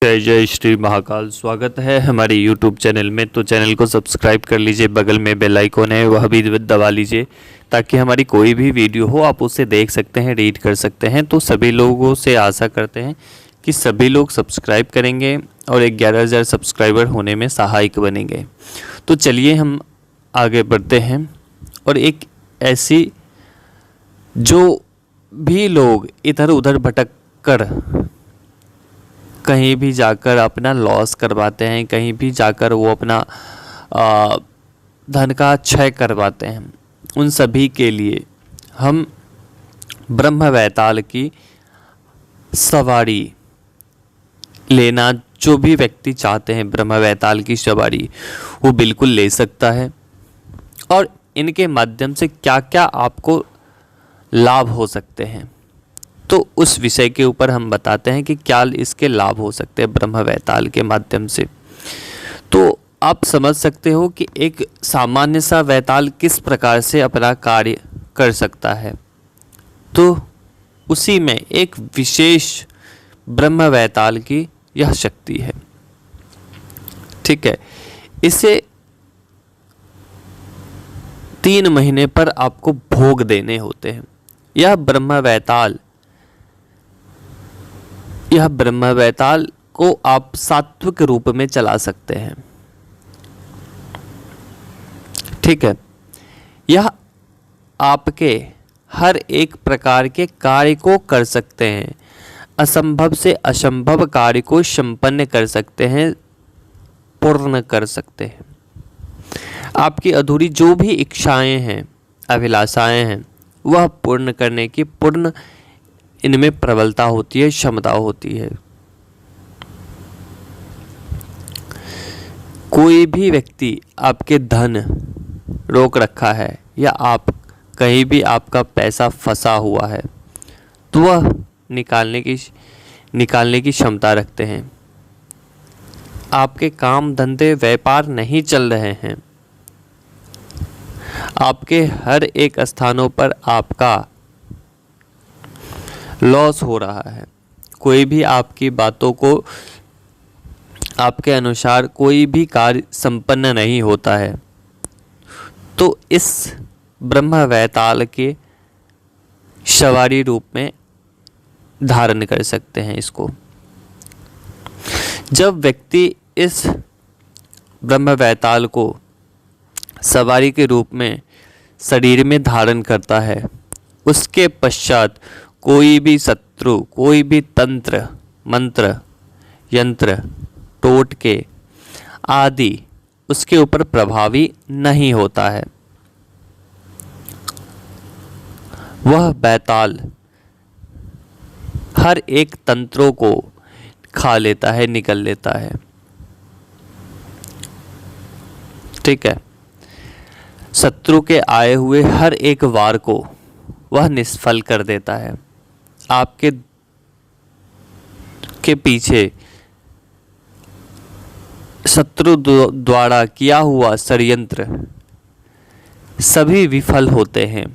जय जय श्री महाकाल। स्वागत है हमारे YouTube चैनल में। तो चैनल को सब्सक्राइब कर लीजिए, बगल में बेल आइकन है वह भी दबा लीजिए ताकि हमारी कोई भी वीडियो हो आप उसे देख सकते हैं, रीड कर सकते हैं। तो सभी लोगों से आशा करते हैं कि सभी लोग सब्सक्राइब करेंगे और 11,000 सब्सक्राइबर होने में सहायक बनेंगे। तो चलिए हम आगे बढ़ते हैं। और एक ऐसी जो भी लोग इधर उधर भटक कर कहीं भी जाकर अपना लॉस करवाते हैं, कहीं भी जाकर वो अपना धन का क्षय करवाते हैं, उन सभी के लिए हम ब्रह्म वैताल की सवारी लेना, जो भी व्यक्ति चाहते हैं ब्रह्म वैताल की सवारी वो बिल्कुल ले सकता है। और इनके माध्यम से क्या क्या आपको लाभ हो सकते हैं, तो उस विषय के ऊपर हम बताते हैं कि क्या इसके लाभ हो सकते हैं ब्रह्म वैताल के माध्यम से। तो आप समझ सकते हो कि एक सामान्य सा वैताल किस प्रकार से अपना कार्य कर सकता है, तो उसी में एक विशेष ब्रह्म वैताल की यह शक्ति है। ठीक है, इसे 3 महीने पर आपको भोग देने होते हैं। यह ब्रह्म वैताल को आप सात्विक रूप में चला सकते हैं। ठीक है, यह आपके हर एक प्रकार के कार्य को कर सकते हैं, असंभव से असंभव कार्य को संपन्न कर सकते हैं, पूर्ण कर सकते हैं। आपकी अधूरी जो भी इच्छाएं हैं, अभिलाषाएं हैं, वह पूर्ण करने की पूर्ण इनमें प्रबलता होती है, क्षमता होती है। कोई भी व्यक्ति आपके धन रोक रखा है या आप कहीं भी आपका पैसा फंसा हुआ है, तो वह निकालने की क्षमता रखते हैं। आपके काम धंधे व्यापार नहीं चल रहे हैं, आपके हर एक स्थानों पर आपका लॉस हो रहा है, कोई भी आपकी बातों को आपके अनुसार कोई भी कार्य संपन्न नहीं होता है, तो इस ब्रह्म वैताल के सवारी रूप में धारण कर सकते हैं इसको। जब व्यक्ति इस ब्रह्म वैताल को सवारी के रूप में शरीर में धारण करता है, उसके पश्चात कोई भी शत्रु, कोई भी तंत्र मंत्र यंत्र टोटके आदि उसके ऊपर प्रभावी नहीं होता है। वह वैताल हर एक तंत्रों को खा लेता है, निकल लेता है। ठीक है, शत्रु के आए हुए हर एक वार को वह निष्फल कर देता है। आपके पीछे शत्रु द्वारा किया हुआ षड्यंत्र सभी विफल होते हैं।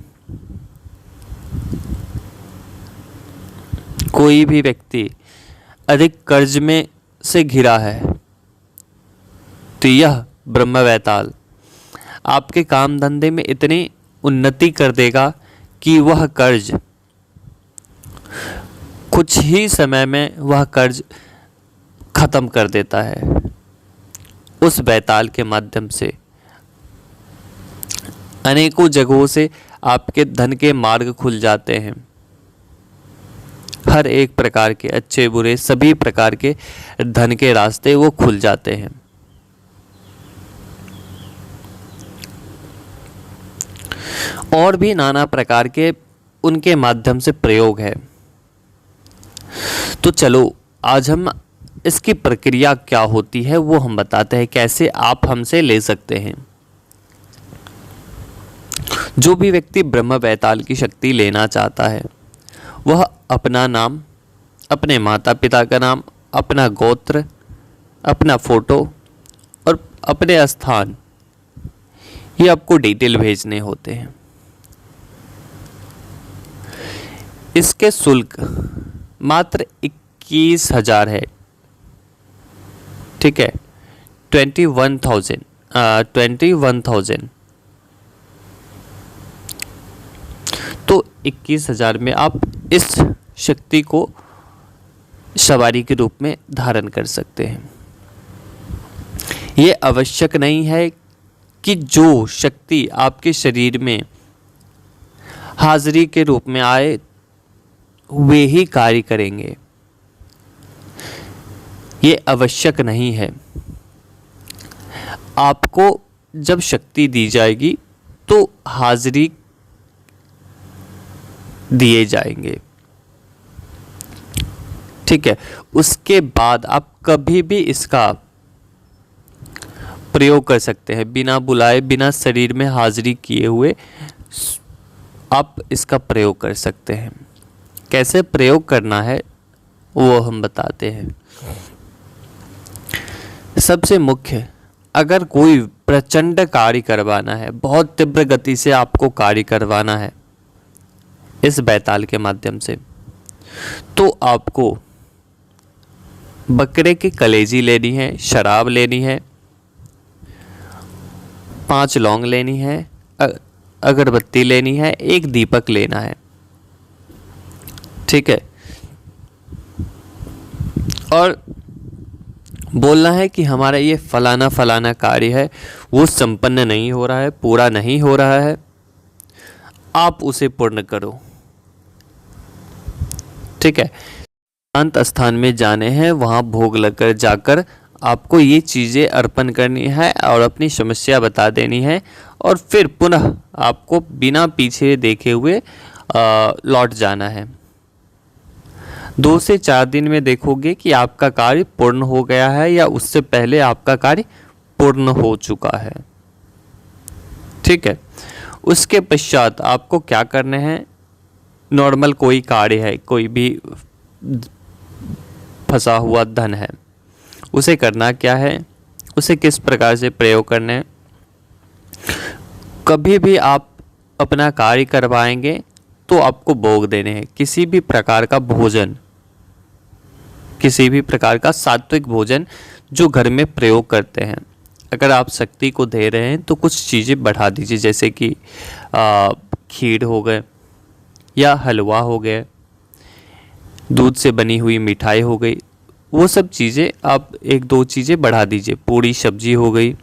कोई भी व्यक्ति अधिक कर्ज में से घिरा है, तो यह ब्रह्म वैताल आपके काम धंधे में इतनी उन्नति कर देगा कि वह कर्ज कुछ ही समय में वह कर्ज खत्म कर देता है। उस वैताल के माध्यम से अनेकों जगहों से आपके धन के मार्ग खुल जाते हैं। हर एक प्रकार के अच्छे बुरे सभी प्रकार के धन के रास्ते वो खुल जाते हैं। और भी नाना प्रकार के उनके माध्यम से प्रयोग है। तो चलो आज हम इसकी प्रक्रिया क्या होती है वो हम बताते हैं, कैसे आप हमसे ले सकते हैं। जो भी व्यक्ति ब्रह्म वैताल की शक्ति लेना चाहता है, वह अपना नाम, अपने माता पिता का नाम, अपना गोत्र, अपना फोटो और अपने स्थान, ये आपको डिटेल भेजने होते हैं। इसके शुल्क मात्र 21,000 है। ठीक है, 21,000 तो 21,000 में आप इस शक्ति को सवारी के रूप में धारण कर सकते हैं। ये आवश्यक नहीं है कि जो शक्ति आपके शरीर में हाजिरी के रूप में आए वे ही कार्य करेंगे, ये आवश्यक नहीं है। आपको जब शक्ति दी जाएगी तो हाजिरी दिए जाएंगे, ठीक है। उसके बाद आप कभी भी इसका प्रयोग कर सकते हैं, बिना बुलाए, बिना शरीर में हाजिरी किए हुए आप इसका प्रयोग कर सकते हैं। कैसे प्रयोग करना है वो हम बताते हैं। सबसे मुख्य, अगर कोई प्रचंड कार्य करवाना है, बहुत तीव्र गति से आपको कार्य करवाना है इस बैताल के माध्यम से, तो आपको बकरे की कलेजी लेनी है, शराब लेनी है, 5 लौंग लेनी है, अगरबत्ती लेनी है, 1 दीपक लेना है, ठीक है। और बोलना है कि हमारा ये फलाना फलाना कार्य है, वो संपन्न नहीं हो रहा है, पूरा नहीं हो रहा है, आप उसे पूर्ण करो, ठीक है। शांत स्थान में जाने हैं, वहाँ भोग लगकर जाकर आपको ये चीज़ें अर्पण करनी है और अपनी समस्या बता देनी है, और फिर पुनः आपको बिना पीछे देखे हुए लौट जाना है। 2 से 4 दिन में देखोगे कि आपका कार्य पूर्ण हो गया है या उससे पहले आपका कार्य पूर्ण हो चुका है, ठीक है। उसके पश्चात आपको क्या करना है, नॉर्मल कोई कार्य है, कोई भी फंसा हुआ धन है, उसे करना क्या है, उसे किस प्रकार से प्रयोग करना है। कभी भी आप अपना कार्य करवाएंगे तो आपको भोग देने हैं, किसी भी प्रकार का भोजन, किसी भी प्रकार का सात्विक भोजन जो घर में प्रयोग करते हैं। अगर आप शक्ति को दे रहे हैं तो कुछ चीज़ें बढ़ा दीजिए, जैसे कि खीर हो गए या हलवा हो गया, दूध से बनी हुई मिठाई हो गई, वो सब चीज़ें आप 1-2 चीज़ें बढ़ा दीजिए, पूरी सब्जी हो गई,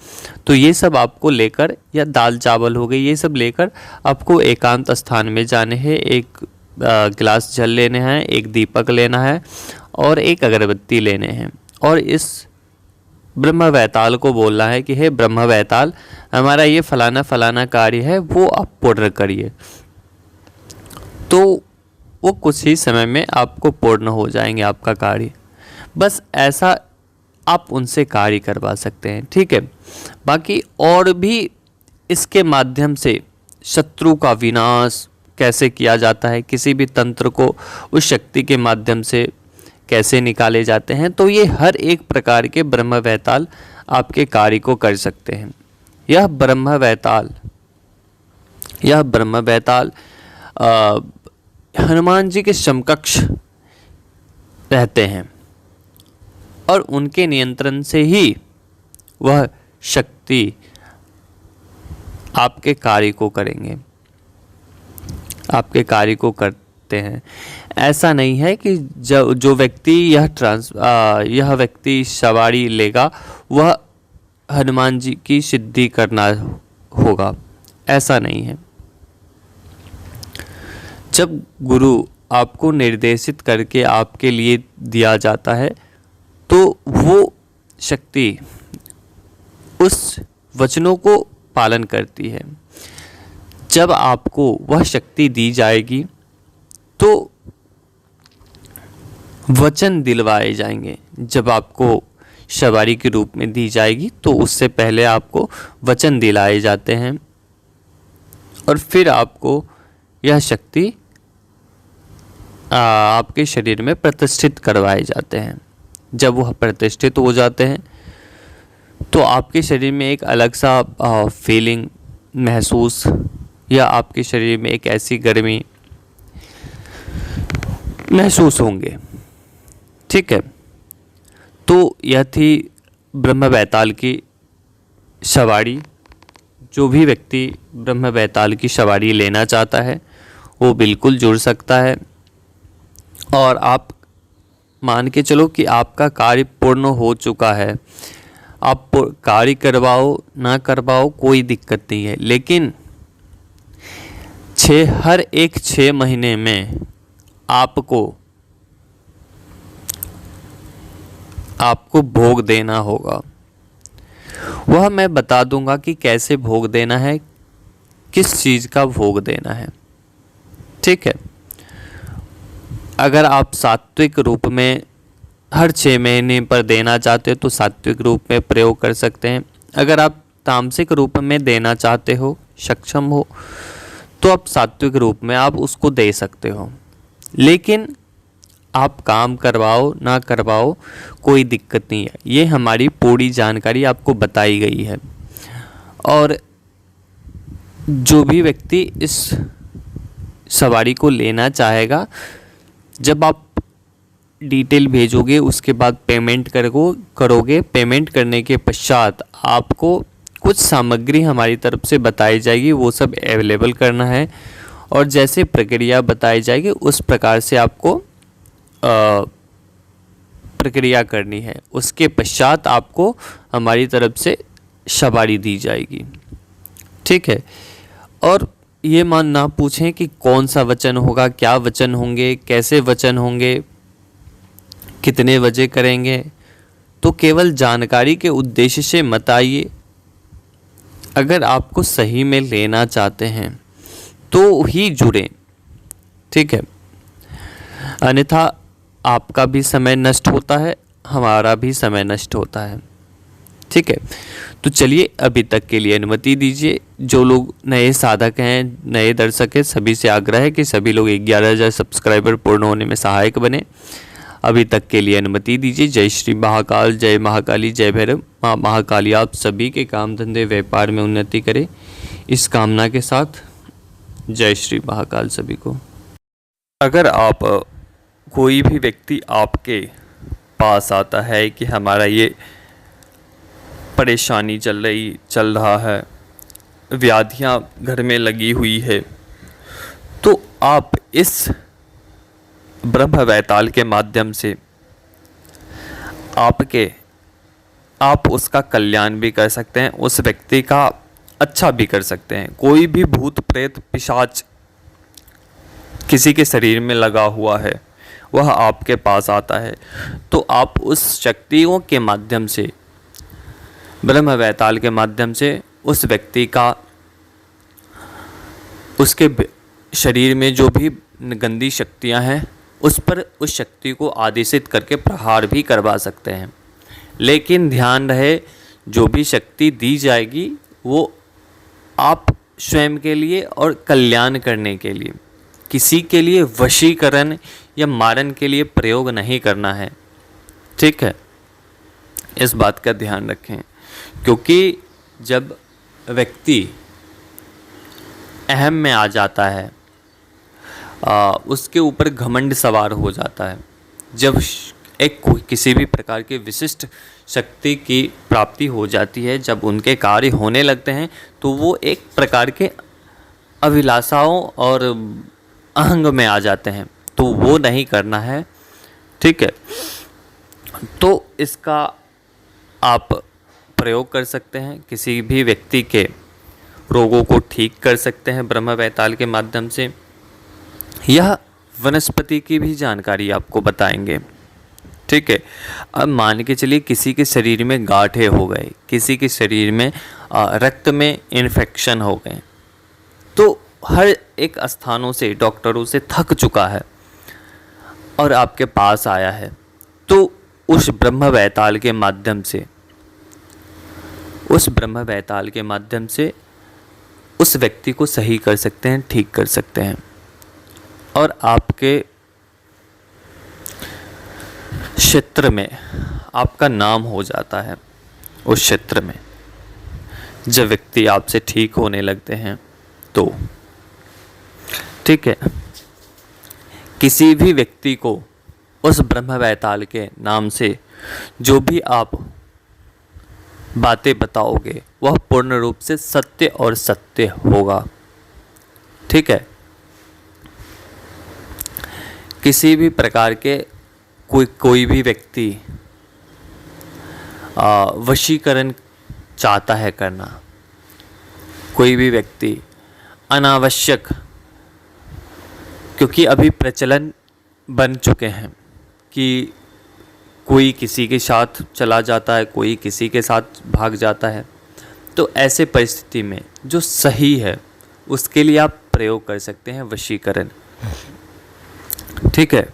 तो ये सब आपको लेकर, या दाल चावल हो गई, ये सब लेकर आपको एकांत स्थान में जाने हैं। 1 गिलास जल लेने हैं, 1 दीपक लेना है और 1 अगरबत्ती लेने हैं, और इस ब्रह्म वैताल को बोलना है कि हे ब्रह्म वैताल, हमारा ये फलाना फलाना कार्य है, वो आप पूर्ण करिए। तो वो कुछ ही समय में आपको पूर्ण हो जाएंगे आपका कार्य। बस ऐसा आप उनसे कार्य करवा सकते हैं, ठीक है। बाकी और भी इसके माध्यम से शत्रु का विनाश कैसे किया जाता है, किसी भी तंत्र को उस शक्ति के माध्यम से कैसे निकाले जाते हैं, तो ये हर एक प्रकार के ब्रह्म वैताल आपके कार्य को कर सकते हैं। यह ब्रह्म वैताल हनुमान जी के समकक्ष रहते हैं और उनके नियंत्रण से ही वह शक्ति आपके कार्य को करेंगे, आपके कार्य को करते हैं। ऐसा नहीं है कि जो व्यक्ति यह व्यक्ति सवारी लेगा वह हनुमान जी की सिद्धि करना होगा, ऐसा नहीं है। जब गुरु आपको निर्देशित करके आपके लिए दिया जाता है तो वो शक्ति उस वचनों को पालन करती है। जब आपको वह शक्ति दी जाएगी तो वचन दिलवाए जाएंगे। जब आपको सवारी के रूप में दी जाएगी तो उससे पहले आपको वचन दिलाए जाते हैं और फिर आपको यह शक्ति आपके शरीर में प्रतिष्ठित करवाए जाते हैं। जब वह प्रतिष्ठित हो जाते हैं तो आपके शरीर में एक अलग सा फीलिंग महसूस, या आपके शरीर में एक ऐसी गर्मी महसूस होंगे, ठीक है। तो यह थी ब्रह्म बैताल की सवारी, जो भी व्यक्ति ब्रह्म बैताल की सवारी लेना चाहता है वो बिल्कुल जुड़ सकता है। और आप मान के चलो कि आपका कार्य पूर्ण हो चुका है, आप कार्य करवाओ ना करवाओ कोई दिक्कत नहीं है, लेकिन हर एक 6 महीने में आपको भोग देना होगा। वह मैं बता दूंगा कि कैसे भोग देना है, किस चीज़ का भोग देना है। ठीक है। अगर आप सात्विक रूप में हर 6 महीने पर देना चाहते हो तो सात्विक रूप में प्रयोग कर सकते हैं। अगर आप तामसिक रूप में देना चाहते हो, सक्षम हो, तो आप सात्विक रूप में आप उसको दे सकते हो। लेकिन आप काम करवाओ ना करवाओ कोई दिक्कत नहीं है, ये हमारी पूरी जानकारी आपको बताई गई है। और जो भी व्यक्ति इस सवारी को लेना चाहेगा, जब आप डिटेल भेजोगे उसके बाद पेमेंट करोगे, पेमेंट करने के पश्चात आपको कुछ सामग्री हमारी तरफ से बताई जाएगी, वो सब अवेलेबल करना है। और जैसे प्रक्रिया बताई जाएगी उस प्रकार से आपको प्रक्रिया करनी है। उसके पश्चात आपको हमारी तरफ से सवारी दी जाएगी। ठीक है। और ये मान ना पूछें कि कौन सा वचन होगा, क्या वचन होंगे, कैसे वचन होंगे, कितने बजे करेंगे, तो केवल जानकारी के उद्देश्य से मत आइए। अगर आपको सही में लेना चाहते हैं तो ही जुड़ें। ठीक है। अन्यथा आपका भी समय नष्ट होता है, हमारा भी समय नष्ट होता है। ठीक है। तो चलिए अभी तक के लिए अनुमति दीजिए। जो लोग नए साधक हैं, नए दर्शक हैं, सभी से आग्रह है कि सभी लोग 11,000 सब्सक्राइबर पूर्ण होने में सहायक बने। अभी तक के लिए अनुमति दीजिए। जय श्री महाकाल, जय महाकाली, जय भैरव। माँ महाकाली आप सभी के काम धंधे व्यापार में उन्नति करे, इस कामना के साथ जय श्री महाकाल सभी को। अगर आप कोई भी व्यक्ति आपके पास आता है कि हमारा ये परेशानी चल रहा है, व्याधियाँ घर में लगी हुई है, तो आप इस ब्रह्म बैताल के माध्यम से आप उसका कल्याण भी कर सकते हैं, उस व्यक्ति का अच्छा भी कर सकते हैं। कोई भी भूत प्रेत पिशाच किसी के शरीर में लगा हुआ है, वह आपके पास आता है, तो आप उस शक्तियों के माध्यम से, ब्रह्म बैताल के माध्यम से उस व्यक्ति का, उसके शरीर में जो भी गंदी शक्तियां हैं उस पर उस शक्ति को आदेशित करके प्रहार भी करवा सकते हैं। लेकिन ध्यान रहे, जो भी शक्ति दी जाएगी वो आप स्वयं के लिए और कल्याण करने के लिए, किसी के लिए वशीकरण या मारन के लिए प्रयोग नहीं करना है। ठीक है। इस बात का ध्यान रखें, क्योंकि जब व्यक्ति अहम में आ जाता है, उसके ऊपर घमंड सवार हो जाता है। जब किसी भी प्रकार की विशिष्ट शक्ति की प्राप्ति हो जाती है, जब उनके कार्य होने लगते हैं, तो वो एक प्रकार के अभिलाषाओं और अहंग में आ जाते हैं, तो वो नहीं करना है। ठीक है। तो इसका आप प्रयोग कर सकते हैं, किसी भी व्यक्ति के रोगों को ठीक कर सकते हैं ब्रह्म बैताल के माध्यम से। यह वनस्पति की भी जानकारी आपको बताएंगे। ठीक है। अब मान के चलिए किसी के शरीर में गांठें हो गए, किसी के शरीर में रक्त में इन्फेक्शन हो गए, तो हर एक स्थानों से डॉक्टरों से थक चुका है और आपके पास आया है, तो उस ब्रह्म बैताल के माध्यम से उस व्यक्ति को सही कर सकते हैं, ठीक कर सकते हैं। और आपके क्षेत्र में आपका नाम हो जाता है। उस क्षेत्र में जब व्यक्ति आपसे ठीक होने लगते हैं तो ठीक है, किसी भी व्यक्ति को उस ब्रह्म बैताल के नाम से जो भी आप बातें बताओगे वह पूर्ण रूप से सत्य और सत्य होगा। ठीक है। किसी भी प्रकार के कोई भी व्यक्ति वशीकरण चाहता है करना, कोई भी व्यक्ति अनावश्यक, क्योंकि अभी प्रचलन बन चुके हैं कि कोई किसी के साथ चला जाता है, कोई किसी के साथ भाग जाता है, तो ऐसे परिस्थिति में जो सही है उसके लिए आप प्रयोग कर सकते हैं वशीकरण। ठीक है।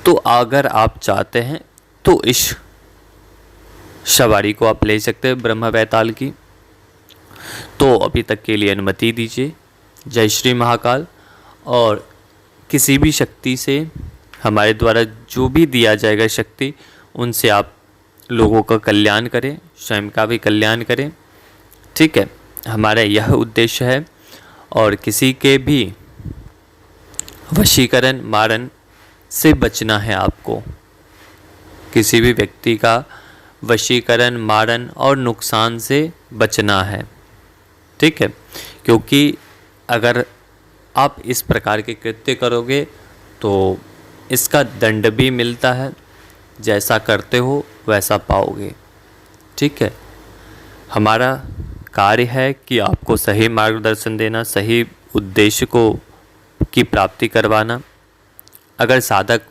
तो अगर आप चाहते हैं तो इस सवारी को आप ले सकते हैं ब्रह्म वैताल की। तो अभी तक के लिए अनुमति दीजिए। जय श्री महाकाल। और किसी भी शक्ति से हमारे द्वारा जो भी दिया जाएगा शक्ति, उनसे आप लोगों का कल्याण करें, स्वयं का भी कल्याण करें। ठीक है। हमारा यह उद्देश्य है। और किसी के भी वशीकरण मारण से बचना है आपको। किसी भी व्यक्ति का वशीकरण मारण और नुकसान से बचना है। ठीक है। क्योंकि अगर आप इस प्रकार के कृत्य करोगे तो इसका दंड भी मिलता है, जैसा करते हो वैसा पाओगे। ठीक है। हमारा कार्य है कि आपको सही मार्गदर्शन देना, सही उद्देश्य को की प्राप्ति करवाना। अगर साधक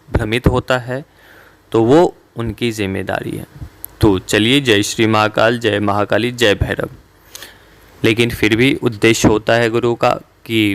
भ्रमित होता है तो वो उनकी जिम्मेदारी है। तो चलिए, जय श्री महाकाल, जय महाकाली, जय भैरव। लेकिन फिर भी उद्देश्य होता है गुरु का कि